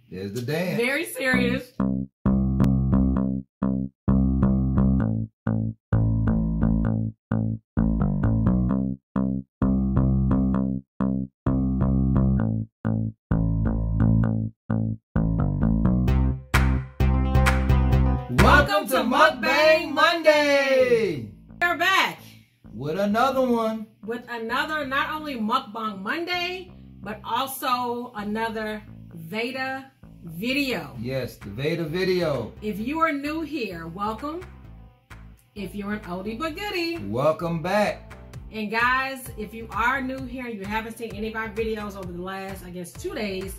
There's the dance. Very serious. Welcome to Mukbang Monday. We're back with another one. With another, not only Mukbang Monday, but also another VEDA video. Yes, the VEDA video. If you are new here, welcome. If you're an oldie but goodie, welcome back. And guys, if you are new here and you haven't seen any of our videos over the last, I guess, 2 days,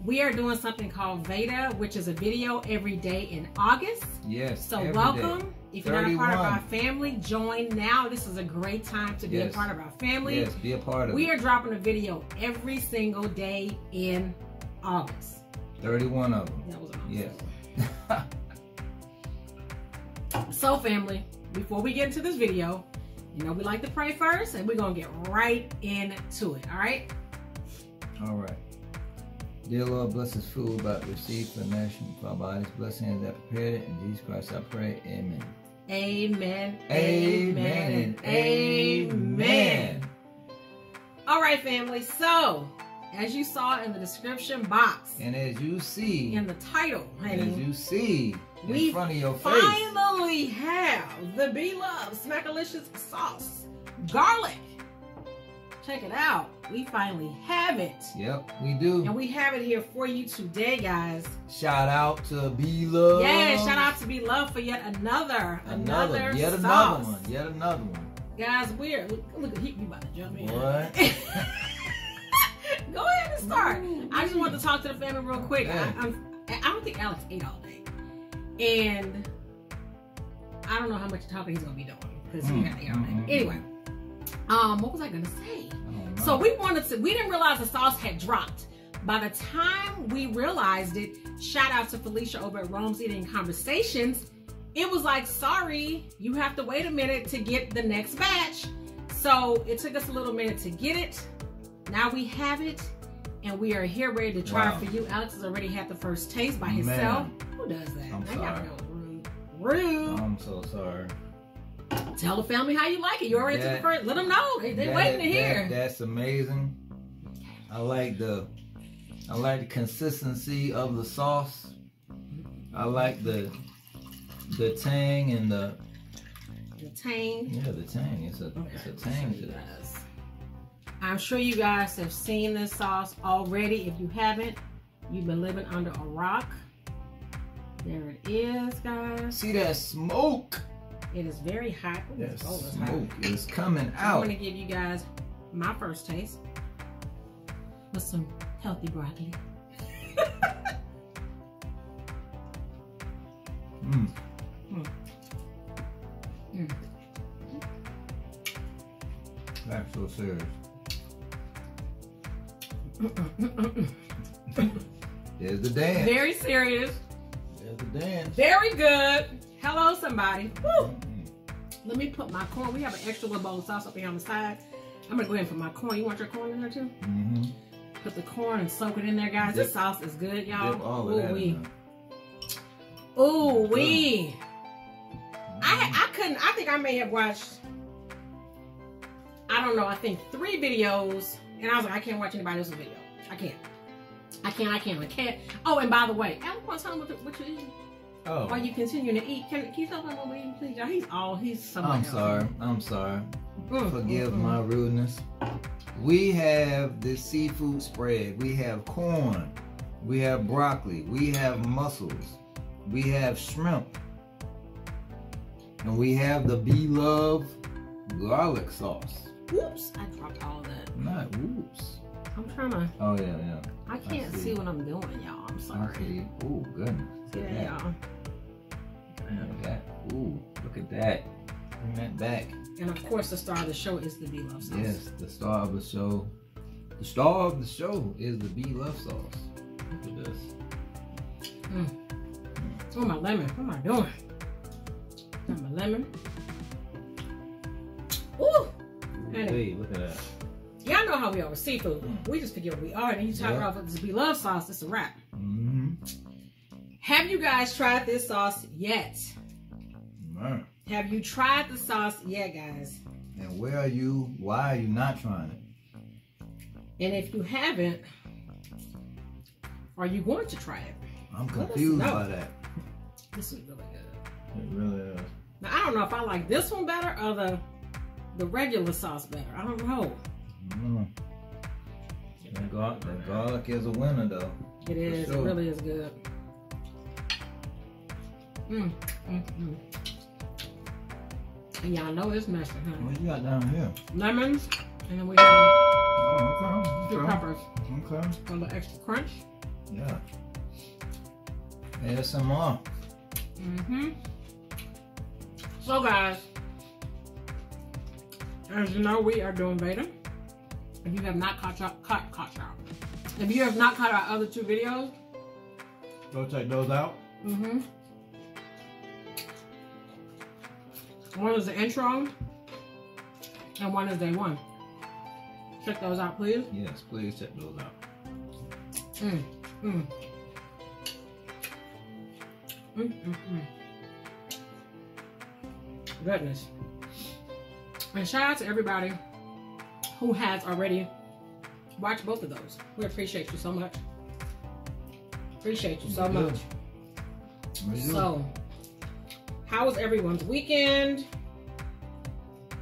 we are doing something called VEDA, which is a video every day in August. Yes. So welcome. If you're not a part of our family, join now. This is a great time to be a part of our family. Yes, be a part of it. We are dropping a video every single day in August. 31 of them. That was awesome. Yes. So family, before we get into this video, you know we like to pray first, and we're going to get right into it, all right? All right. Dear Lord, bless this food about to receive for the nation, for our bodies, bless hands that prepared it. In Jesus Christ I pray, amen. Amen. Amen. And amen. All right, family. So, as you saw in the description box, and as you see in the title, honey, as you see in front of your face, finally have the Bloves Smackalicious sauce, garlic. Check it out. We finally have it. Yep, we do. And we have it here for you today, guys. Shout out to Bloves. Yeah, shout out to Bloves for yet another sauce. Yet another one. Guys, we're look at you about to jump in. What? Go ahead and start. I just want to talk to the family real quick. Yeah. I don't think Alex ate all day, and I don't know how much talking he's gonna be doing because he got to eat all day. Anyway, what was I gonna say? So we didn't realize the sauce had dropped. By the time we realized it, shout out to Felicia over at Rome's Eating Conversations, it was like, sorry, you have to wait a minute to get the next batch. So it took us a little minute to get it. Now we have it, and we are here ready to try it for you. Alex has already had the first taste by himself. Who does that? I'm sorry. Rude. I'm so sorry. Tell the family how you like it. You already took the first. Let them know. They're waiting to hear. That's amazing. I like the consistency of the sauce. I like the tang and the tang. Yeah, the tang. It's a tang to this. I'm sure you guys have seen this sauce already. If you haven't, you've been living under a rock. There it is, guys. See that smoke? It is very hot. That smoke is coming out. I'm going to give you guys my first taste with some healthy broccoli. That's so serious. There's the dance. Very serious. There's the dance. Very good. Hello, somebody. Woo. Let me put my corn. We have an extra little bowl of sauce up here on the side. I'm going to go ahead and put my corn. You want your corn in there too? Put the corn and soak it in there, guys. This sauce is good, y'all. Ooh wee. I think I may have watched, I don't know, I think 3 videos, and I was like, I can't watch anybody else's video. I can't. Oh, and by the way, Alan, want to tell him what you're eating? Oh. While you continue to eat, can you tell him what we're eating, please? He's somebody else. I'm sorry. Forgive my rudeness. We have this seafood spread. We have corn. We have broccoli. We have mussels. We have shrimp. And we have the Bloves garlic sauce. Whoops, I dropped all that. Not whoops. I'm trying to. Oh, yeah. I can't see what I'm doing, y'all. I'm sorry. Oh, goodness. Yeah, y'all. Look at that. Ooh, look at that. Bring that back. And of course, the star of the show is the Bloves sauce. Yes, the star of the show. The star of the show is the Bloves sauce. Look at this. Oh, my lemon. What am I doing? Got my lemon. Ooh! Hey, look at that. Y'all know how we are with seafood. We just forget what we are. And you talk about this Bloves sauce, it's a wrap. Have you guys tried this sauce yet? Man. Have you tried the sauce yet, guys? And why are you not trying it? And if you haven't, are you going to try it? I'm confused by that. This is really good. It really is. Now, I don't know if I like this one better or the regular sauce better. I don't know. That garlic is a winner, though. It is. Sure. It really is good. And y'all know it's messy, huh? What you got down here? Lemons, and then we have okay. peppers. Okay. For a little extra crunch. Yeah. There's some more. So guys, as you know, we are doing VEDA. If you have not caught if you have not caught our other 2 videos, go check those out. One is the intro, and one is day 1. Check those out, please. Yes, please check those out. Goodness. And shout out to everybody who has already watched both of those. We appreciate you so much. Appreciate you so much. So, how was everyone's weekend?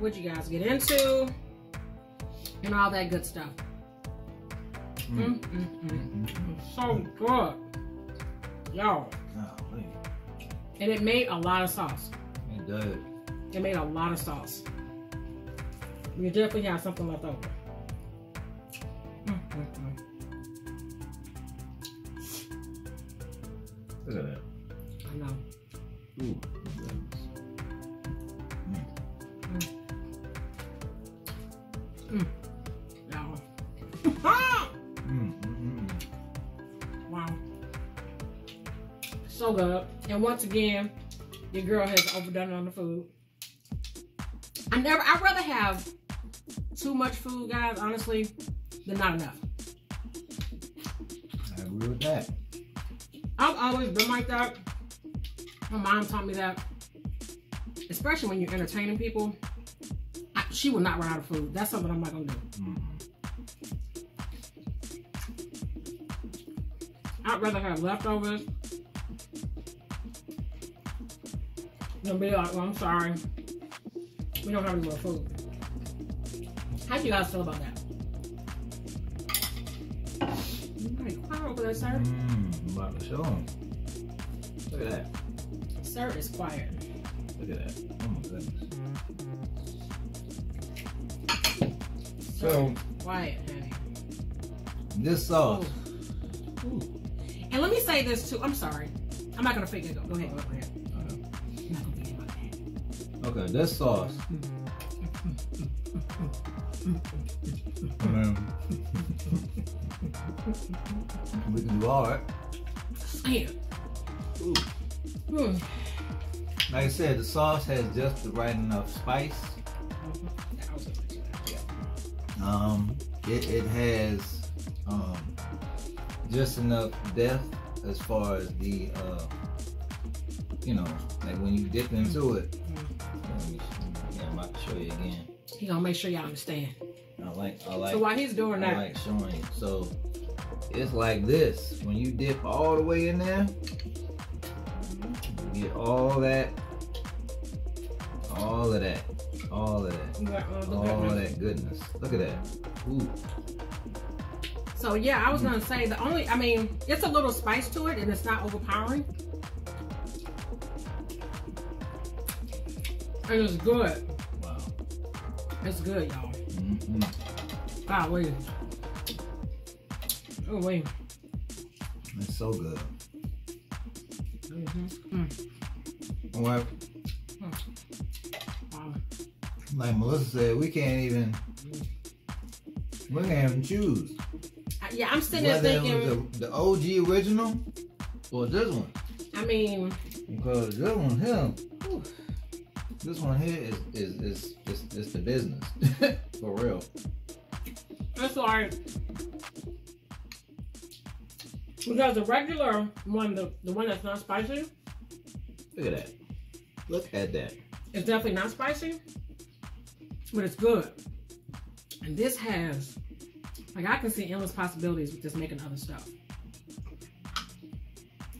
What'd you guys get into? And all that good stuff. So good. Y'all. And it made a lot of sauce. It does. It made a lot of sauce. We definitely have something left over. Look at that. I know. Ooh. Wow. So good. And once again, your girl has overdone it on the food. I'd rather have too much food, guys, honestly, than not enough. I agree with that. I've always been like that. My mom taught me that. Especially when you're entertaining people. She will not run out of food. That's something I'm not going to do. I'd rather have leftovers than be like, well, I'm sorry. We don't have any more food. How do you guys feel about that? Hey, quiet over there, sir. I'm about to show him. Look at that. Sir is quiet. Look at that. Oh my goodness. So quiet, honey. This sauce. Ooh. And let me say this too. I'm sorry. I'm not gonna fake it. Go ahead. Go ahead. I'm not gonna forget about that. Okay, this sauce. We can do all right. Like I said, the sauce has just the right enough spice. It has just enough depth as far as the you know, like when you dip into it. I'm about to show you again. He gonna make sure y'all understand. I like. So while he's doing that, I like showing you. So it's like this. When you dip all the way in there, you get all that, all of that, all of that, all of that goodness. Look at that. Ooh. So yeah, I was gonna say I mean, it's a little spice to it, and it's not overpowering, and it's good. Wow. It's good, y'all. Golly. Oh wait. It's so good. Well, like Melissa said, we can't even choose. Yeah, I'm sitting there thinking it was the OG original or this one. I mean, because this one here, this one here is the business for real. It's like, because the regular one, the one that's not spicy. Look at that. Look at that. It's definitely not spicy, but it's good. And this has, like, I can see endless possibilities with just making other stuff.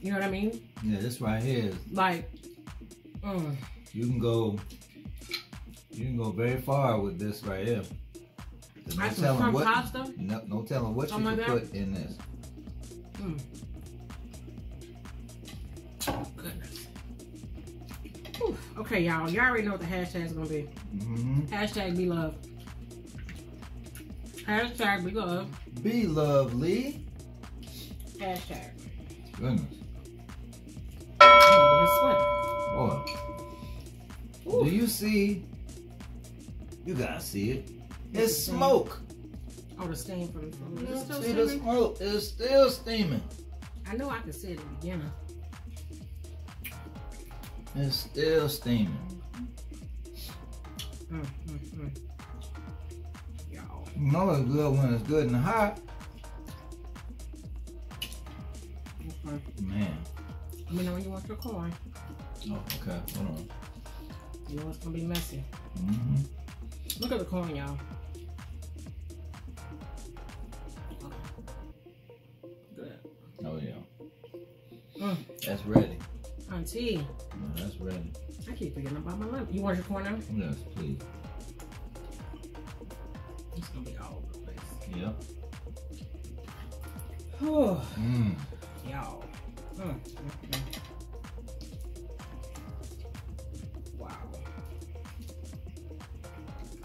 You know what I mean? Yeah, this right here is like, you can go very far with this right here. No telling what, pasta? No telling what you can put in this. Oh, goodness. Whew. Okay, y'all. Y'all already know what the hashtag is going to be. Hashtag be love. Hashtag be love. Be lovely. Hashtag. Goodness. Oh, boy. Do you see? You gotta see it. It's smoke. Oh, the steam from See the smoke? It's still steaming. I know I could see it at the beginning. It's still steaming. Y'all. You know it's good when it's good and hot. Man. Let me know when you want your corn. Oh, okay. Hold on. You know it's gonna be messy. Look at the corn, y'all. Good. Oh yeah. That's ready. Auntie. Yeah, that's ready. I keep forgetting about my lemon. You want your corn now? Yes, please. It's gonna be all over the place. Yep. Oh. Y'all. Wow.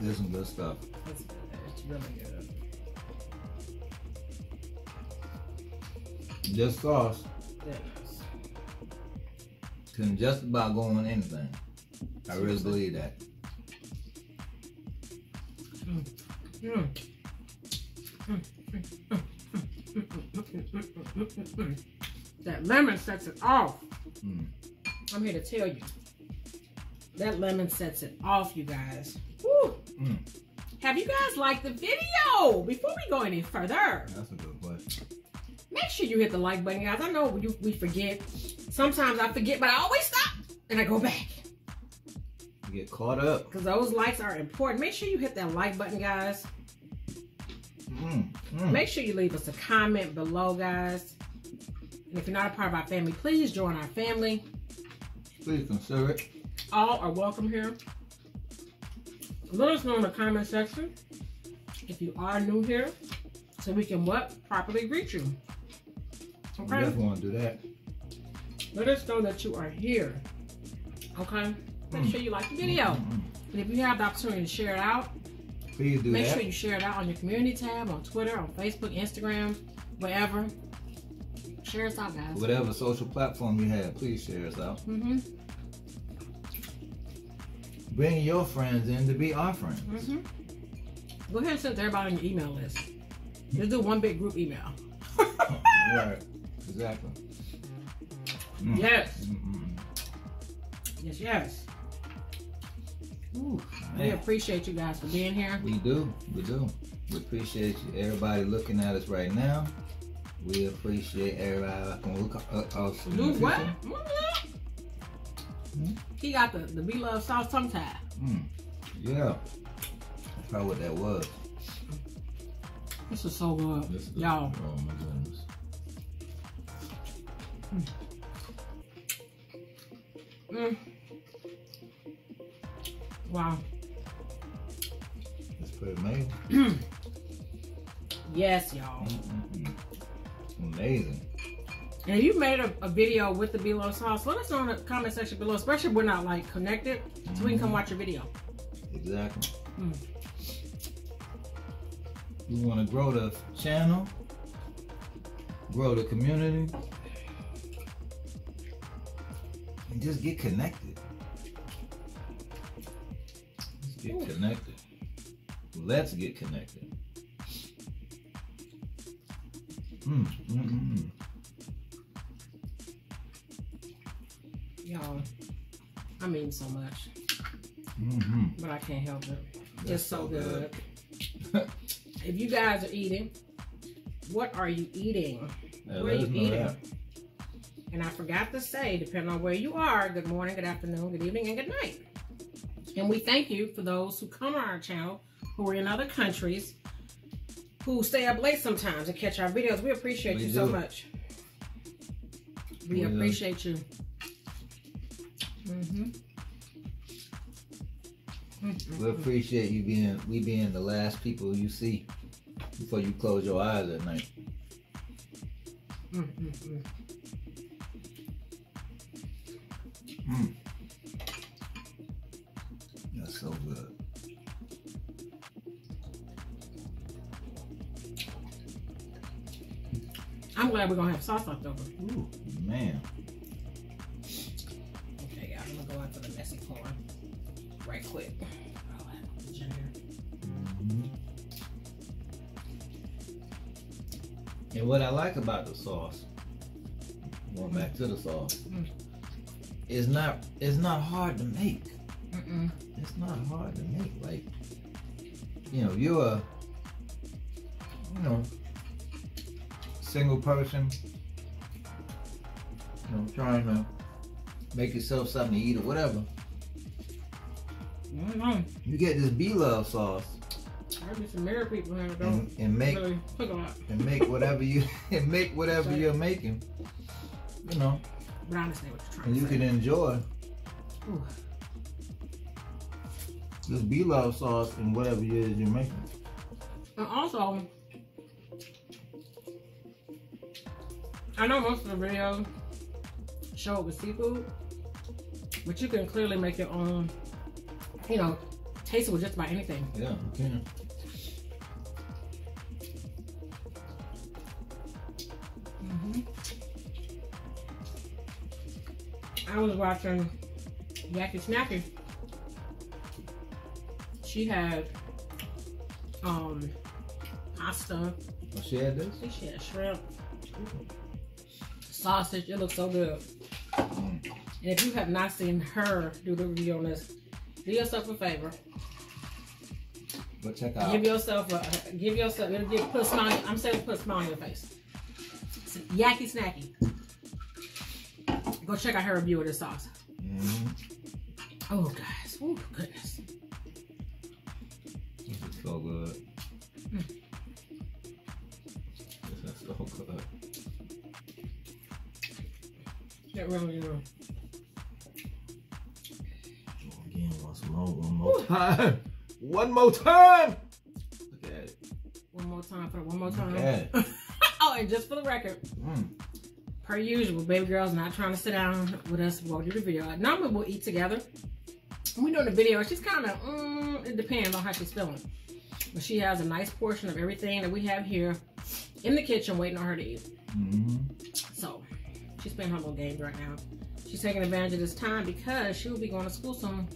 There's some good stuff. It's really good. This sauce Goodness. can just about go on anything. I really believe that. That lemon sets it off. I'm here to tell you. That lemon sets it off, you guys. Woo. Have you guys liked the video? Before we go any further, That's a good question. make sure you hit the like button, guys. I know we forget. Sometimes I forget, but I always stop and I go back. You get caught up. Because those likes are important. Make sure you hit that like button, guys. Make sure you leave us a comment below, guys. And if you're not a part of our family, please join our family. Please consider it. All are welcome here. Let us know in the comment section if you are new here, so we can properly greet you. Okay? We definitely want to do that. Let us know that you are here. Okay? Make sure you like the video. And if you have the opportunity to share it out, Please do make that. sure you share it out on your community tab, on Twitter, on Facebook, Instagram, wherever. Share us out, guys. Whatever social platform you have, please share us out. Bring your friends in to be our friends. Go ahead and send everybody on your email list. Just do one big group email. Right. Exactly. Yes. Yes. Ooh, We appreciate you guys for being here. We do. We appreciate you. Everybody looking at us right now. We appreciate everybody that can look at us. Do what? He got the Be Love sauce tongue tied. Yeah. That's probably what that was. This is so good. Y'all. Oh my goodness. Wow. It's pretty amazing. Yes, y'all. Amazing. And if you made a video with the Be Love sauce, let us know in the comment section below, especially if we're not like connected, so we can come watch your video. Exactly. We want to grow the channel, grow the community, and just get connected. Let's get connected. Let's get connected. Y'all, I mean so much. But I can't help it. It's so good. if you guys are eating, what are you eating? Yeah, what are you eating? That. And I forgot to say, depending on where you are, good morning, good afternoon, good evening, and good night. And we thank you for those who come on our channel, who are in other countries, who stay up late sometimes and catch our videos. We appreciate you so much. We appreciate you. We appreciate you being the last people you see before you close your eyes at night. That's so good. I'm glad we're gonna have sauce left over. Ooh, man. Okay, y'all, I'm gonna go into the messy corn right quick. I'll add the ginger. And what I like about the sauce, going back to the sauce, it's not hard to make. It's not hard to make. Like, you're a, single person, trying to make yourself something to eat or whatever. You get this B-Love sauce. There'll be some married people here that don't and make really cook a lot. And make whatever you're making. But I understand what you're trying and to you say. can enjoy Ooh. this B-Love sauce and whatever it is you're making. And also, I know most of the videos show it with seafood, but you can clearly make your own, taste it with just about anything. Yeah, you can. I was watching Yacky Snacky. She had pasta. Oh, she had this? I think she had shrimp, sausage. It looks so good. And if you have not seen her do the review on this, do yourself a favor. Go check out. Give yourself, it'll put a smile. I'm saying put a smile on your face. It's Yacky Snacky. Go check out her review of this sauce. Oh, guys. Oh, goodness. This is so good. This is so good. It really is. Again, one more time. One more time. Look at it. One more time for one more time. Look at it. Oh, and just for the record, per usual, baby girl's not trying to sit down with us while we do the video. Normally we'll eat together. When we do the video, she's kind of, it depends on how she's feeling. But she has a nice portion of everything that we have here in the kitchen waiting on her to eat. So, she's playing her little games right now. She's taking advantage of this time because she will be going to school soon.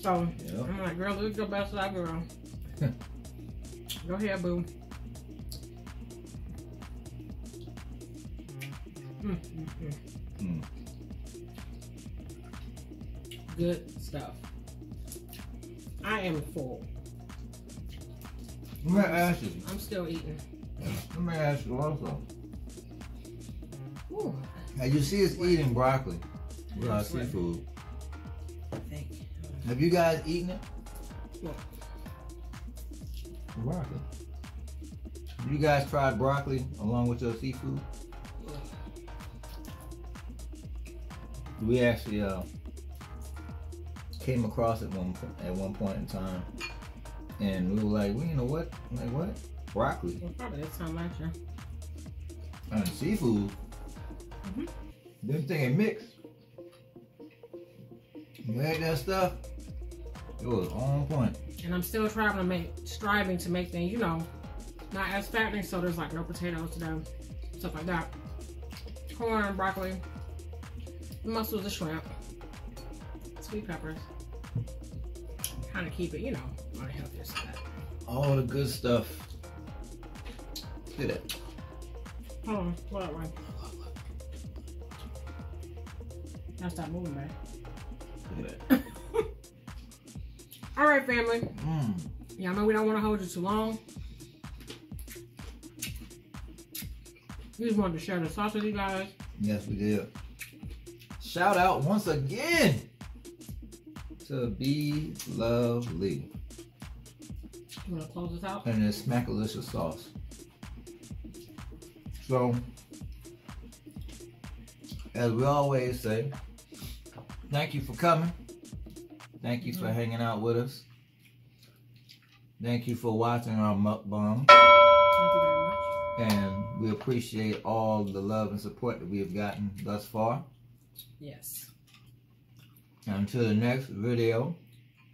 So, I'm like, girl, let's go best out, girl. Go ahead, boo. Good stuff. I am full. Let me ask you. I'm still eating. Let me ask you also. Ooh. Now you see us eating broccoli with our seafood. Have you guys eaten it? What? Broccoli. You guys tried broccoli along with your seafood? We actually came across it at one point in time, and we were like, well, you know what? Like what? Broccoli. Well, probably this time last year. And seafood. Them things mixed. You had that stuff. It was on point. And I'm still striving to make things, not as fattening, so there's like no potatoes to them, stuff like that. Corn, broccoli, mussels, and shrimp, sweet peppers. Kind of keep it, on the healthier side. All the good stuff. Look at that. Hold on, what way? Now stop moving, man. Look at that. All right, family. Y'all know we don't want to hold you too long. We just wanted to share the sauce with you guys. Yes, we did. Shout out once again to Be Lovely. You want to close this out? And this Smackalicious sauce. So, as we always say, thank you for coming. Thank you for hanging out with us. Thank you for watching our mukbang. Thank you very much. And we appreciate all the love and support that we have gotten thus far. Yes. And until the next video.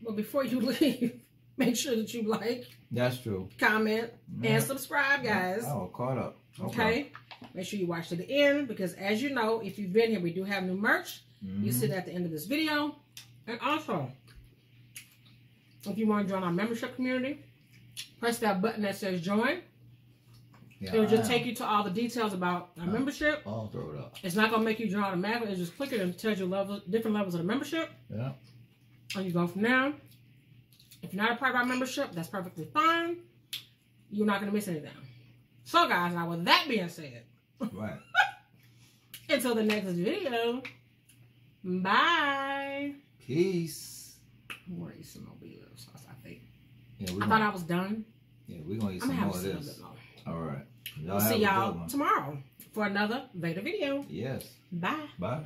Well, before you leave, make sure that you like, That's true. comment, and subscribe, guys. Oh, caught up. Okay? Make sure you watch to the end, because as you know, if you've been here, we do have new merch. You see that at the end of this video. And also, if you want to join our membership community, press that button that says join. Yeah, It'll just take you to all the details about our membership. I'll throw it up. It's not going to make you join automatically. It's just click it and it tells you different levels of the membership. Yeah. And you go from there. If you're not a part of our membership, that's perfectly fine. You're not going to miss anything. So, guys, now with that being said, Right. until the next video, bye. Peace. I'm going to eat some more Bloves sauce, I think. Yeah, I thought I was done. Yeah, we're going to eat I'm some going to more have of a little this. bit more. All right. We'll see y'all tomorrow for another VEDA video. Yes. Bye. Bye.